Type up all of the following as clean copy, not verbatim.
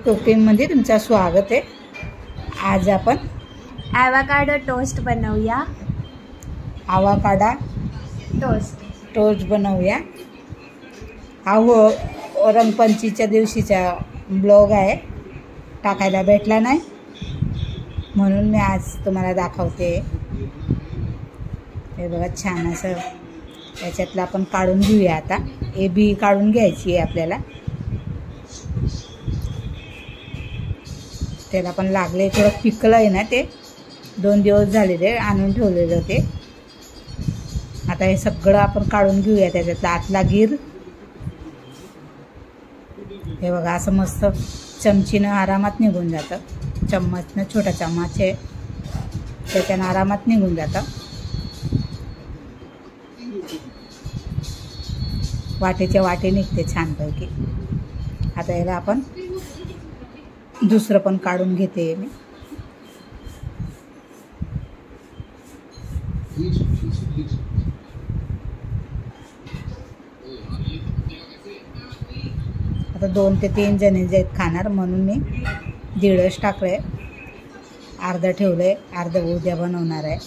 कुकिंगमध्ये तुमचं स्वागत आहे। आज आपण ॲवाकाडो टोस्ट बनवूया। आवाकाडा टोस्ट बनवूया। हा रंगपंचमीच्या दिवशीचा ब्लॉग आहे, टाकायला भेटला नाही म्हणून मी आज तुम्हाला दाखवते। हे बघा छान असं याच्यातलं आपण काढून घेऊया। आता ए बी काढून घ्यायची आहे आपल्याला। त्याला पण लागले, थोडं पिकलं आहे ना, ते 2 दिवस झाले ते आणून ठेवलेलं ते। आता हे सगळं आपण काढून घेऊया त्याच्यातला आतला गिर। हे बघा असं मस्त चमचीनं आरामात निघून जातं। चम्मचनं, छोटा चम्मच आहे त्याच्यानं आरामात निघून जातं। वाटेच्या वाटे निघते छानपैकी। आता याला आपण दुसरं पण काढून घेते मी। आता 2 ते 3 जणी जे खाणार म्हणून मी 1.5 टाकले, अर्धा ठेवलंय, अर्धा उद्या बनवणार आहे।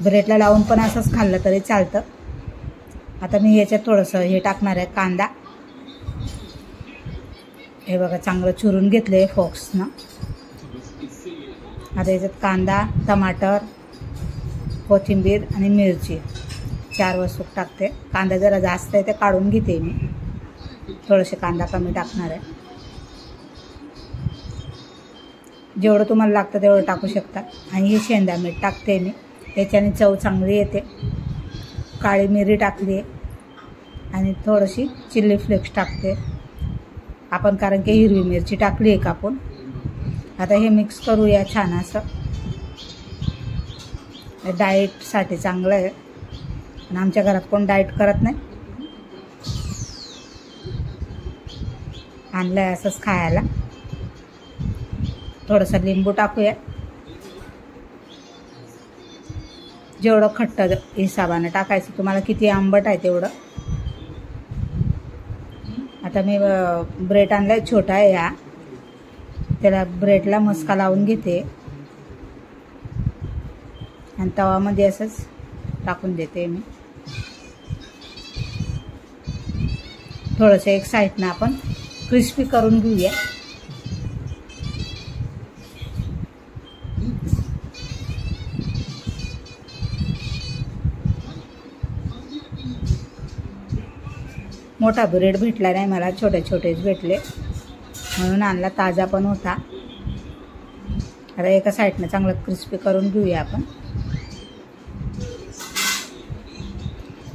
ब्रेडला लावून पण असंच खाल्लं तरी चालतं। आता मी याच्यात थोडंसं हे टाकणार आहे, कांदा। हे बघा चांगलं चुरून घेतले फोक्सनं। आता याच्यात कांदा, टमाटर, कोथिंबीर आणि मिरची 4 वस्तू टाकते। कांदा जरा जास्त आहे ते काढून घेते मी, थोडेसे कांदा कमी टाकणार आहे। जेवढं तुम्हाला लागतं तेवढं टाकू शकता। आणि हे शेंदा मीठ टाकते मी, त्याच्याने चव चांगली येते। काळी मिरी टाकली आहे आणि थोडीशी चिल्ली फ्लेक्स टाकते आपण, कारण की हिरवी मिरची टाकली आहे कापून। आता हे मिक्स करूया छान असं। डाएटसाठी चांगलं आहे आणि आमच्या घरात कोण डाएट करत नाही, आणलं आहे असंच खायला। थोडंसं लिंबू टाकूया, जेवढं खट्ट हिसाबाने टाकायचं, तुम्हाला किती आंबट आहे तेवढं। आता मी ब्रेड आणलाय, छोटा आहे हा, त्याला ब्रेडला मस्का लावून घेते आणि तवामध्ये असंच टाकून देते मी। थोडंसं एक साईडनं आपण क्रिस्पी करून घेऊया। मोठा ब्रेड भेटला नाही मला, छोटे छोटेच भेटले म्हणून आणला, ताजा पण होता। आता एका साईडनं चांगलं क्रिस्पी करून घेऊया आपण।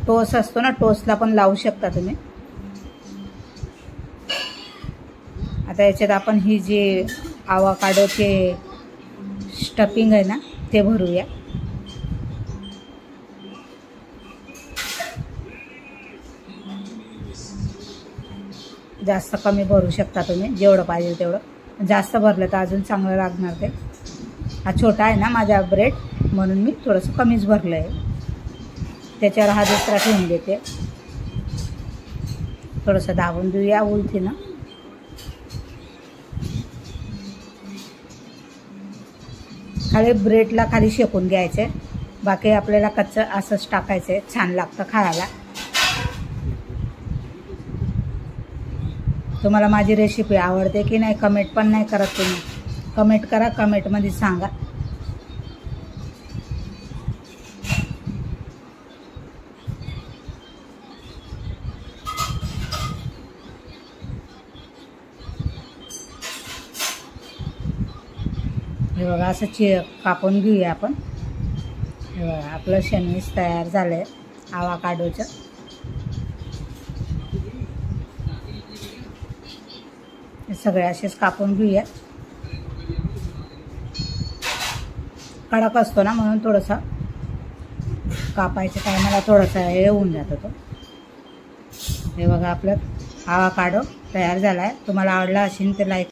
टोस्ट असतो ना, टोस्टला पण लावू शकता तुम्ही। आता याच्यात आपण ही जी आवाकाडोचे स्टफिंग आहे ना ते भरूया। जास्त कमी भरू शकता तुम्ही, जेवढं पाहिजे तेवढं। जास्त भरलं तर अजून चांगलं लागणार ते। हा छोटा आहे ना माझा ब्रेड, म्हणून मी थोडंसं कमीच भरलं आहे। त्याच्यावर हा दुसरा ठेवून देते, थोडंसं दाबून देऊया उलथीनं। खाली ब्रेडला खाली शेकून घ्यायचे, बाकी आपल्याला कच्चं असंच टाकायचं, छान लागतं खायला। तुम्हाला माझी रेसिपी आवडते की नाही कमेंट पण नाही करत तुम्ही, कमेंट करा, कमेंटमध्ये सांगा। हे बघा असं कापून घेऊया आपण। हे बघा आपलं सँडविच तयार झालं आहे आवाकाडोचं। सगळे असेच कापून घेऊया। कडक असतो ना म्हणून थोडंसं कापायच्या टायमाला थोडंसं हे होऊन जातं तो। हे बघा आपलं आवाकाडो तयार झाला आहे। तुम्हाला आवडला असेल तर लाईक